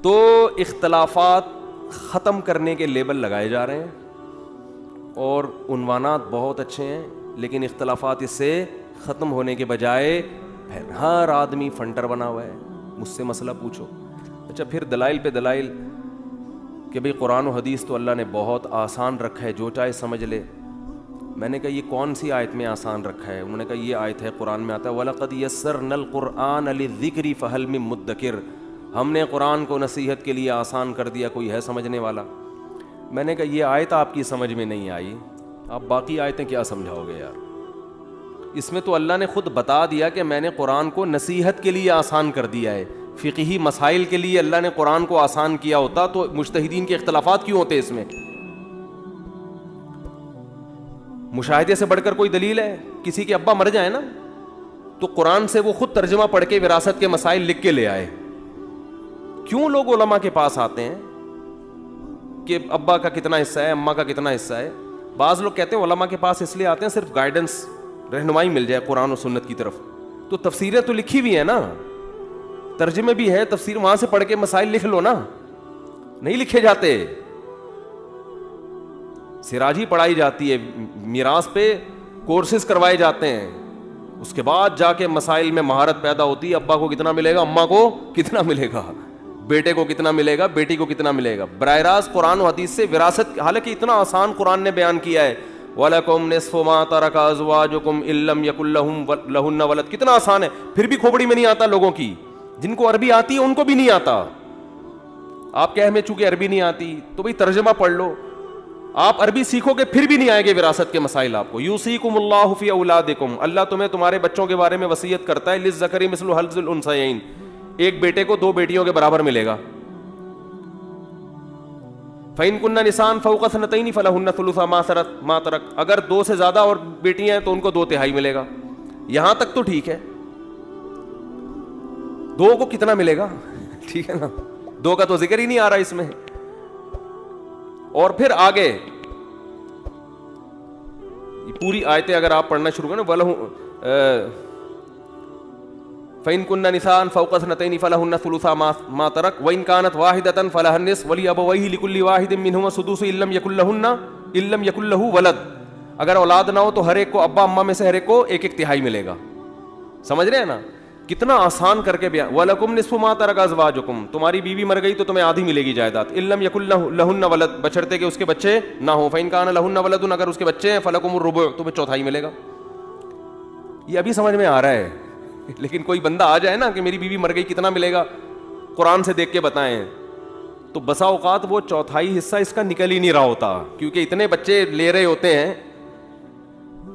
تو اختلافات ختم کرنے کے لیبل لگائے جا رہے ہیں اور عنوانات بہت اچھے ہیں, لیکن اختلافات اس سے ختم ہونے کے بجائے ہر آدمی فنٹر بنا ہوا ہے. مجھ سے مسئلہ پوچھو, اچھا پھر دلائل پہ دلائل کہ بھئی قرآن و حدیث تو اللہ نے بہت آسان رکھا ہے, جو چاہے سمجھ لے. میں نے کہا یہ کون سی آیت میں آسان رکھا ہے؟ انہوں نے کہا یہ آیت ہے, قرآن میں آتا ہے وَلَقَدْ يَسَّرْنَا الْقُرْآنَ لِلذِّكْرِ فَهَلْ مِن مُدَّكِرٍ, ہم نے قرآن کو نصیحت کے لیے آسان کر دیا, کوئی ہے سمجھنے والا؟ میں نے کہا یہ آیت آپ کی سمجھ میں نہیں آئی, آپ باقی آیتیں کیا سمجھاؤ گے یار؟ اس میں تو اللہ نے خود بتا دیا کہ میں نے قرآن کو نصیحت کے لیے آسان کر دیا ہے. فقہی مسائل کے لیے اللہ نے قرآن کو آسان کیا ہوتا تو مجتہدین کے اختلافات کیوں ہوتے اس میں؟ مشاہدے سے بڑھ کر کوئی دلیل ہے؟ کسی کے ابا مر جائے نا تو قرآن سے وہ خود ترجمہ پڑھ کے وراثت کے مسائل لکھ کے لے آئے. کیوں لوگ علماء کے پاس آتے ہیں کہ ابا کا کتنا حصہ ہے, اماں کا کتنا حصہ ہے؟ بعض لوگ کہتے ہیں علماء کے پاس اس لیے آتے ہیں صرف گائیڈنس, رہنمائی مل جائے قرآن و سنت کی طرف. تو تفسیریں تو لکھی بھی ہیں نا, ترجمے بھی ہے, تفسیر وہاں سے پڑھ کے مسائل لکھ لو نا. نہیں لکھے جاتے, سراجی پڑھائی جاتی ہے, میراث پہ کورسز کروائے جاتے ہیں, اس کے بعد جا کے مسائل میں مہارت پیدا ہوتی ہے. ابا کو کتنا ملے گا, اماں کو کتنا ملے گا, بیٹے کو کتنا ملے گا, بیٹی کو کتنا ملے گا. براہ راست قرآن و حدیث سے وراثت, حالانکہ اتنا آسان قرآن نے بیان کیا ہے, وَلَكُمْ نِصْفُ مَا تَرَكَ أَزْوَاجُكُمْ إِن لَّمْ يَكُن لَّهُنَّ وَلَدٌ, کتنا آسان ہے. پھر بھی کھوپڑی میں نہیں آتا لوگوں کی, جن کو عربی آتی ہے ان کو بھی نہیں آتا. آپ کہہ ہمیں چونکہ عربی نہیں آتی تو بھئی ترجمہ پڑھ لو. آپ عربی سیکھو گے پھر بھی نہیں آئے گے وراثت کے مسائل آپ کو. یوصیکم اللہ فی اولادکم, اللہ تمہیں تمہارے بچوں کے بارے میں وصیت کرتا ہے. للذکر مثل حظ الانثیین, ایک بیٹے کو دو بیٹیوں کے برابر ملے گا. فَإِن كُنَّ نِسَاءً فَوْقَ اثْنَتَيْنِ فَلَهُنَّ ثُلُثُ مَا تَرَكَ, اگر دو سے زیادہ اور بیٹیاں ہیں تو ان کو 2/3 ملے گا. یہاں تک تو ٹھیک ہے, دو کو کتنا ملے گا؟ ٹھیک ہے نا, دو کا تو ذکر ہی نہیں آ رہا اس میں. اور پھر آگے پوری آیتیں اگر آپ پڑھنا شروع کریں, فَإِن كُنَّ نِسَاءً فَوْقَ اثْنَتَيْنِ فَلَهُنَّ ثُلُثُ مَا تَرَكَ وَإِن كَانَتْ وَاحِدَةً فَلَهَا النِّصْفُ وَلِأَبَوَيْهِ لِكُلِّ وَاحِدٍ مِّنْهُمَا السُّدُسُ إِن لَّمْ يَكُن لَّهُ وَلَدٌ, اگر اولاد نہ ہو تو ہر ایک کو, ابا اماں میں سے ہر ایک کو 1/3 ملے گا. سمجھ رہے ہیں نا کتنا آسان کر کے بیان. وَلَكُمْ نِصْفُ مَا تَرَكَ أَزْوَاجُكُمْ, تمہاری بیوی مر گئی تو تمہیں آدھی ملے گی جائیداد. إِن لَّمْ يَكُن لَّهُنَّ وَلَدٌ, بشرطے کہ اس کے بچے نہ ہوں. فَإِن كَانَ لَهُنَّ وَلَدٌ, اگر اس کے بچے ہیں, فَلَكُمُ الرُّبُعُ, تمہیں 1/4 ملے گا. یہ ابھی سمجھ میں آ رہا ہے, لیکن کوئی بندہ آ جائے نا کہ میری بیوی مر گئی کتنا ملے گا, قرآن سے دیکھ کے بتائیں, تو بسا اوقات وہ 1/4 حصہ اس کا نکل ہی نہیں رہا ہوتا, کیونکہ اتنے بچے لے رہے ہوتے ہیں,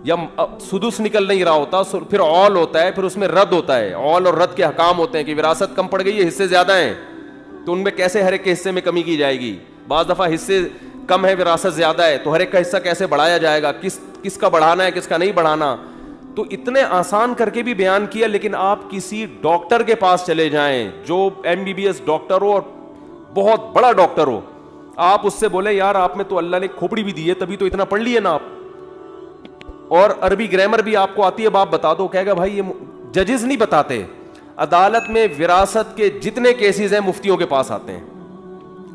یا سدس نکل نہیں رہا ہوتا, پھر اول ہوتا ہے, پھر اس میں رد ہوتا ہے. اول اور رد کے حکام ہوتے ہیں کہ وراثت کم پڑ گئی ہے, حصے زیادہ ہیں, تو ان میں کیسے ہر ایک کے حصے میں کمی کی جائے گی. بعض دفعہ حصے کم ہے, وراثت زیادہ ہے, تو ہر ایک کا حصہ کیسے بڑھایا جائے گا, کس کا بڑھانا ہے کس کا نہیں بڑھانا. تو اتنے آسان کر کے بھی بیان کیا. لیکن آپ کسی ڈاکٹر کے پاس چلے جائیں جو MBBS ڈاکٹر ہو اور بہت بڑا ڈاکٹر ہو, آپ اس سے بولے یار آپ میں تو اللہ نے کھوپڑی بھی دی ہے, تبھی تو اتنا پڑھ لیے نا آپ, اور عربی گرامر بھی آپ کو آتی ہے, اب آپ بتا دو, کہے گا بھائی یہ ججز نہیں بتاتے. عدالت میں وراثت کے جتنے کیسز ہیں مفتیوں کے پاس آتے ہیں.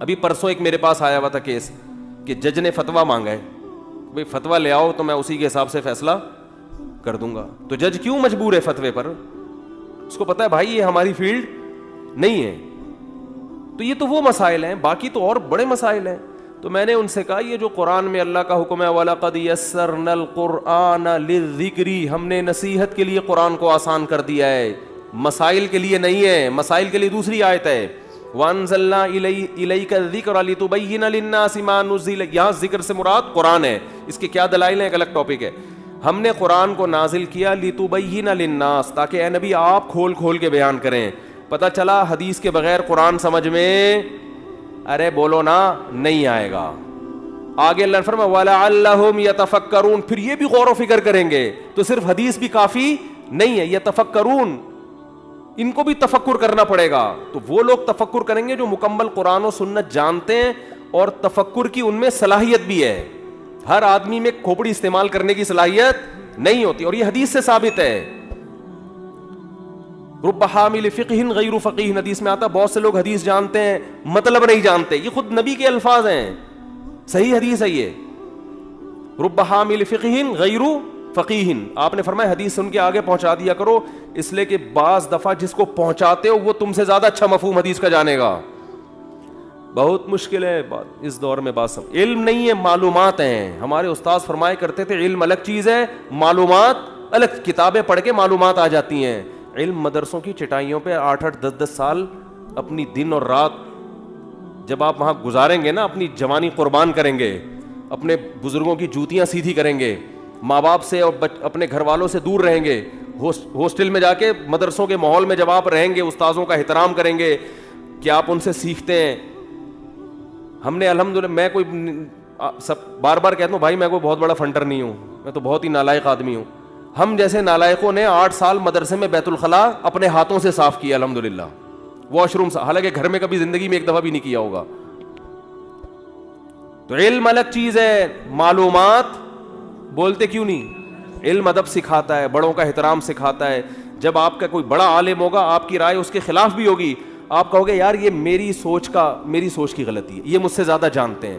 ابھی پرسوں ایک میرے پاس آیا ہوا تھا کیس کہ جج نے فتویٰ مانگا ہے, بھائی فتویٰ لے آؤ تو میں اسی کے حساب سے فیصلہ کر دوں گا. تو جج کیوں مجبور ہے فتوے پر؟ اس کو پتا ہے بھائی یہ ہماری فیلڈ نہیں ہے. تو یہ تو وہ مسائل ہیں, باقی تو اور بڑے مسائل ہیں. تو میں نے ان سے کہا یہ جو قرآن میں اللہ کا حکم ہے وَلَقَدْ يَسَّرْنَا الْقُرْآنَ لِلذِّكْرِ, ہم نے نصیحت کے لیے قرآن کو آسان کر دیا ہے, مسائل کے لیے نہیں ہے. مسائل کے لیے دوسری آیت ہے وَأَنزَلْنَا إِلَيْكَ الذِّكْرَ لِتُبَيِّنَ لِلنَّاسِ مَا نُزِّلَ, یہاں ذکر سے مراد قرآن ہے. اس کے کیا دلائل ہیں ایک الگ ٹاپک ہے. ہم نے قرآن کو نازل کیا لِتُبَيِّنَ لِلنَّاسِ, تاکہ اے نبی آپ کھول کھول کے بیان کریں. پتہ چلا حدیث کے بغیر قرآن سمجھ میں, ارے بولو نا, نہیں آئے گا. آگے اللہ نے فرمایا وَلَعَلَّهُمْ يَتَفَكَّرُونَ, پھر یہ بھی غور و فکر کریں گے. تو صرف حدیث بھی کافی نہیں ہے, يَتَفَكَّرُونَ, ان کو بھی تفکر کرنا پڑے گا. تو وہ لوگ تفکر کریں گے جو مکمل قرآن و سنت جانتے ہیں اور تفکر کی ان میں صلاحیت بھی ہے. ہر آدمی میں کھوپڑی استعمال کرنے کی صلاحیت نہیں ہوتی, اور یہ حدیث سے ثابت ہے. رب حامل فقہ غیر فقیہ، حدیث میں آتا بہت سے لوگ حدیث جانتے ہیں مطلب نہیں جانتے. یہ خود نبی کے الفاظ ہیں، صحیح حدیث ہے یہ. رب حامل فقہ غیر فقیہ، آپ نے فرمایا حدیث سن کے آگے پہنچا دیا کرو، اس لیے کہ بعض دفعہ جس کو پہنچاتے ہو وہ تم سے زیادہ اچھا مفہوم حدیث کا جانے گا. بہت مشکل ہے بات اس دور میں. بات سب علم نہیں ہے، معلومات ہیں. ہمارے استاذ فرمایا کرتے تھے علم الگ چیز ہے، معلومات الگ. کتابیں پڑھ کے معلومات آ جاتی ہیں. علم مدرسوں کی چٹائیوں پہ 8-8 10-10 سال اپنی دن اور رات جب آپ وہاں گزاریں گے نا، اپنی جوانی قربان کریں گے، اپنے بزرگوں کی جوتیاں سیدھی کریں گے، ماں باپ سے اور اپنے گھر والوں سے دور رہیں گے، ہاسٹل میں جا کے مدرسوں کے ماحول میں جب آپ رہیں گے استاذوں کا احترام کریں گے کہ آپ ان سے سیکھتے ہیں. ہم نے الحمدللہ، میں کوئی سب بار بار کہتا ہوں بھائی میں کوئی بہت بڑا فنٹر نہیں ہوں، میں تو بہت ہی نالائق آدمی ہوں. ہم جیسے نالائقوں نے 8 سال مدرسے میں بیت الخلاء اپنے ہاتھوں سے صاف کیا الحمدللہ، واش روم، حالانکہ گھر میں کبھی زندگی میں ایک دفعہ بھی نہیں کیا ہوگا. تو علم الگ چیز ہے، معلومات بولتے کیوں نہیں؟ علم ادب سکھاتا ہے، بڑوں کا احترام سکھاتا ہے. جب آپ کا کوئی بڑا عالم ہوگا، آپ کی رائے اس کے خلاف بھی ہوگی، آپ کہو گے یار یہ میری سوچ کی غلطی ہے، یہ مجھ سے زیادہ جانتے ہیں.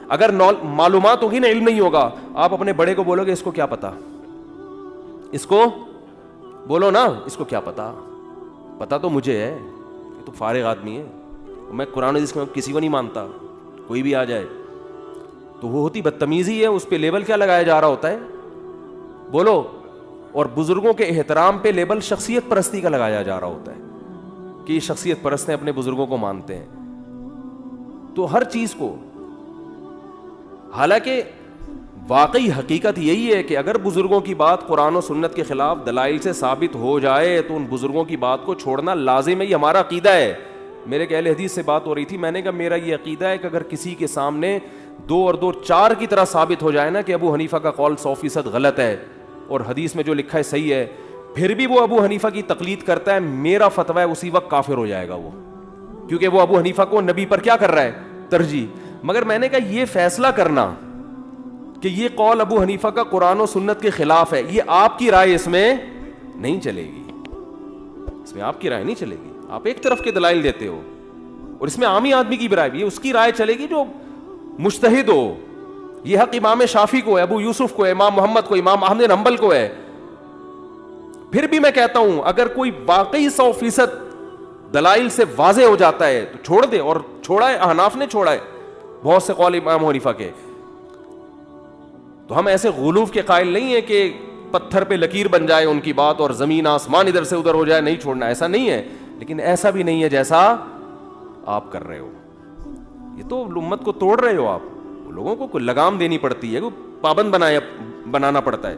اگر معلومات ہوگی نا، علم نہیں ہوگا، آپ اپنے بڑے کو بولو گے اس کو کیا پتا، اس کو بولو نا اس کو کیا پتا، پتا تو مجھے ہے، یہ تو فارغ آدمی ہے، میں قرآن حدیث میں کسی کو نہیں مانتا، کوئی بھی آ جائے. تو وہ ہوتی بدتمیزی ہے، اس پہ لیبل کیا لگایا جا رہا ہوتا ہے، بولو. اور بزرگوں کے احترام پہ لیبل شخصیت پرستی کا لگایا جا رہا ہوتا ہے کہ یہ شخصیت پرست ہیں، اپنے بزرگوں کو مانتے ہیں. تو ہر چیز کو، حالانکہ واقعی حقیقت یہی ہے کہ اگر بزرگوں کی بات قرآن و سنت کے خلاف دلائل سے ثابت ہو جائے تو ان بزرگوں کی بات کو چھوڑنا لازم ہے. یہ ہمارا عقیدہ ہے. میرے اہل حدیث سے بات ہو رہی تھی، میں نے کہا میرا یہ عقیدہ ہے کہ اگر کسی کے سامنے 2 اور 2 4 کی طرح ثابت ہو جائے نا کہ ابو حنیفہ کا قول 100% غلط ہے اور حدیث میں جو لکھا ہے صحیح ہے، پھر بھی وہ ابو حنیفہ کی تقلید کرتا ہے، میرا فتویٰ ہے اسی وقت کافر ہو جائے گا وہ، کیونکہ وہ ابو حنیفہ کو نبی پر کیا کر رہا ہے، ترجیح. مگر میں نے کہا یہ فیصلہ کرنا کہ یہ قول ابو حنیفہ کا قرآن و سنت کے خلاف ہے، یہ آپ کی رائے اس میں نہیں چلے گی، اس میں آپ کی رائے نہیں چلے گی. آپ ایک طرف کے دلائل دیتے ہو اور اس میں عامی آدمی کی بھی رائے بھی ہے، اس کی رائے چلے گی جو مجتہد ہو. یہ حق امام شافعی کو ہے، ابو یوسف کو ہے، امام محمد کو، امام احمد بن حنبل کو ہے. پھر بھی میں کہتا ہوں اگر کوئی واقعی 100% دلائل سے واضح ہو جاتا ہے تو چھوڑ دے، اور چھوڑا ہے احناف نے، چھوڑا ہے بہت سے قول امام حنیفہ کے. تو ہم ایسے غلوف کے قائل نہیں ہیں کہ پتھر پہ لکیر بن جائے ان کی بات اور زمین آسمان ادھر سے ادھر ہو جائے، نہیں چھوڑنا، ایسا نہیں ہے. لیکن ایسا بھی نہیں ہے جیسا آپ کر رہے ہو. یہ تو امت کو توڑ رہے ہو آپ. لوگوں کو کوئی لگام دینی پڑتی ہے، کوئی پابند بنانا پڑتا ہے.